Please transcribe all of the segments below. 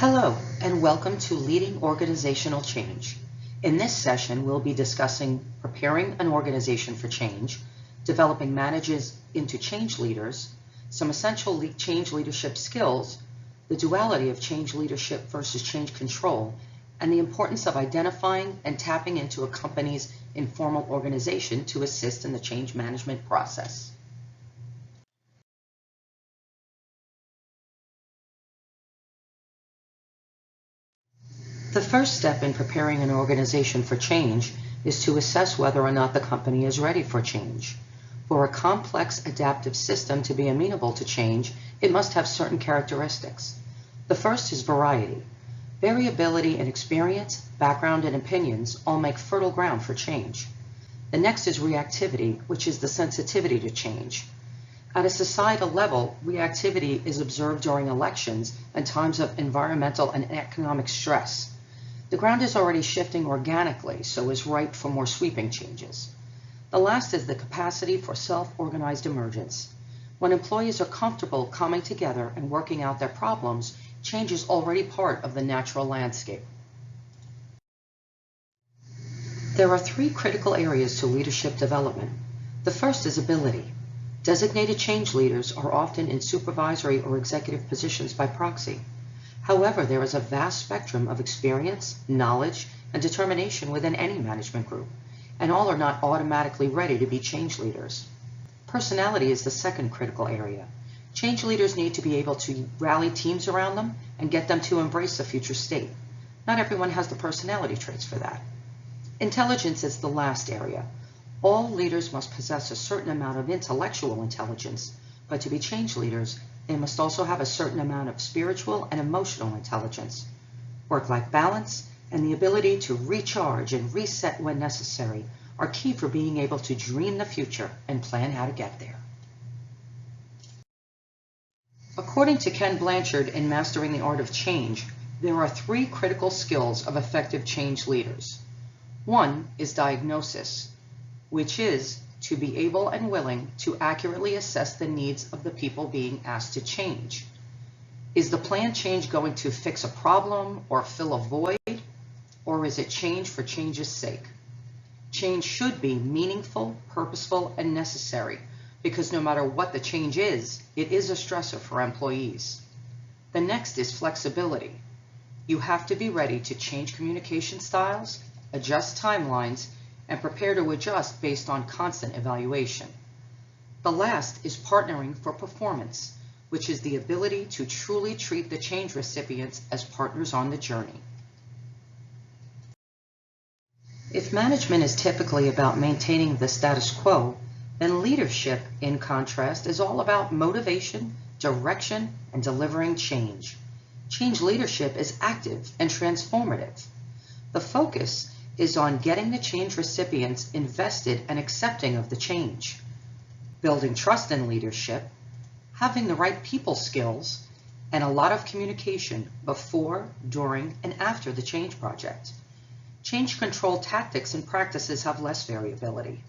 Hello, and welcome to Leading Organizational Change. In this session, we'll be discussing preparing an organization for change, developing managers into change leaders, some essential change leadership skills, the duality of change leadership versus change control, and the importance of identifying and tapping into a company's informal organization to assist in the change management process. The first step in preparing an organization for change is to assess whether or not the company is ready for change. For a complex adaptive system to be amenable to change, it must have certain characteristics. The first is variety. Variability in experience, background, and opinions all make fertile ground for change. The next is reactivity, which is the sensitivity to change. At a societal level, reactivity is observed during elections and times of environmental and economic stress. The ground is already shifting organically, so is ripe for more sweeping changes. The last is the capacity for self-organized emergence. When employees are comfortable coming together and working out their problems, change is already part of the natural landscape. There are three critical areas to leadership development. The first is ability. Designated change leaders are often in supervisory or executive positions by proxy. However, there is a vast spectrum of experience, knowledge, and determination within any management group, and all are not automatically ready to be change leaders. Personality is the second critical area. Change leaders need to be able to rally teams around them and get them to embrace the future state. Not everyone has the personality traits for that. Intelligence is the last area. All leaders must possess a certain amount of intellectual intelligence, but to be change leaders, they must also have a certain amount of spiritual and emotional intelligence. Work-life balance and the ability to recharge and reset when necessary are key for being able to dream the future and plan how to get there. According to Ken Blanchard in Mastering the Art of Change, there are three critical skills of effective change leaders. One is diagnosis, which is to be able and willing to accurately assess the needs of the people being asked to change. Is the planned change going to fix a problem or fill a void, or is it change for change's sake? Change should be meaningful, purposeful, and necessary, because no matter what the change is, it is a stressor for employees. The next is flexibility. You have to be ready to change communication styles, adjust timelines, and prepare to adjust based on constant evaluation. The last is partnering for performance, which is the ability to truly treat the change recipients as partners on the journey. If management is typically about maintaining the status quo, then leadership, in contrast, is all about motivation, direction, and delivering change. Change leadership is active and transformative. The focus is on getting the change recipients invested and accepting of the change, building trust in leadership, having the right people skills, and a lot of communication before, during, and after the change project. Change control tactics and practices have less variability.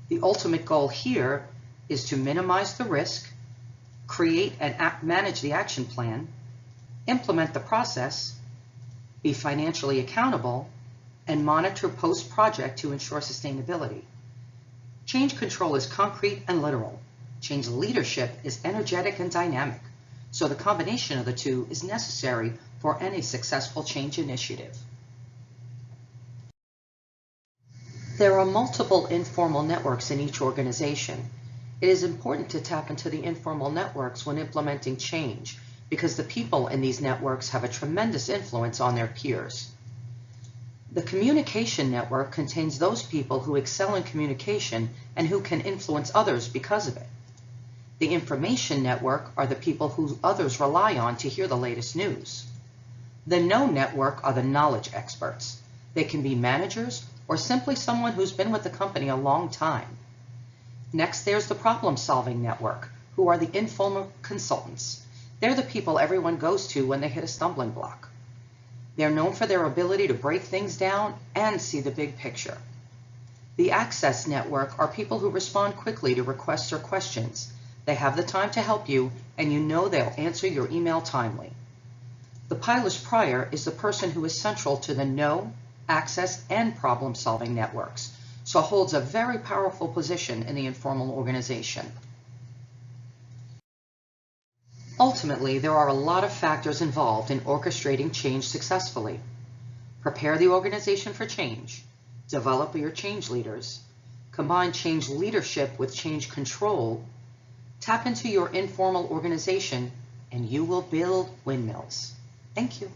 The ultimate goal here is to minimize the risk, create and manage the action plan, implement the process, be financially accountable, and monitor post-project to ensure sustainability. Change control is concrete and literal. Change leadership is energetic and dynamic. So the combination of the two is necessary for any successful change initiative. There are multiple informal networks in each organization. It is important to tap into the informal networks when implementing change, because the people in these networks have a tremendous influence on their peers. The communication network contains those people who excel in communication and who can influence others because of it. The information network are the people who others rely on to hear the latest news. The know network are the knowledge experts. They can be managers or simply someone who's been with the company a long time. Next, there's the problem-solving network, who are the informal consultants. They're the people everyone goes to when they hit a stumbling block. They're known for their ability to break things down and see the big picture. The access network are people who respond quickly to requests or questions. They have the time to help you, and you know they'll answer your email timely. The pilus prior is the person who is central to the know, access, and problem-solving networks, so holds a very powerful position in the informal organization. Ultimately, there are a lot of factors involved in orchestrating change successfully. Prepare the organization for change, develop your change leaders, combine change leadership with change control, tap into your informal organization, and you will build windmills. Thank you.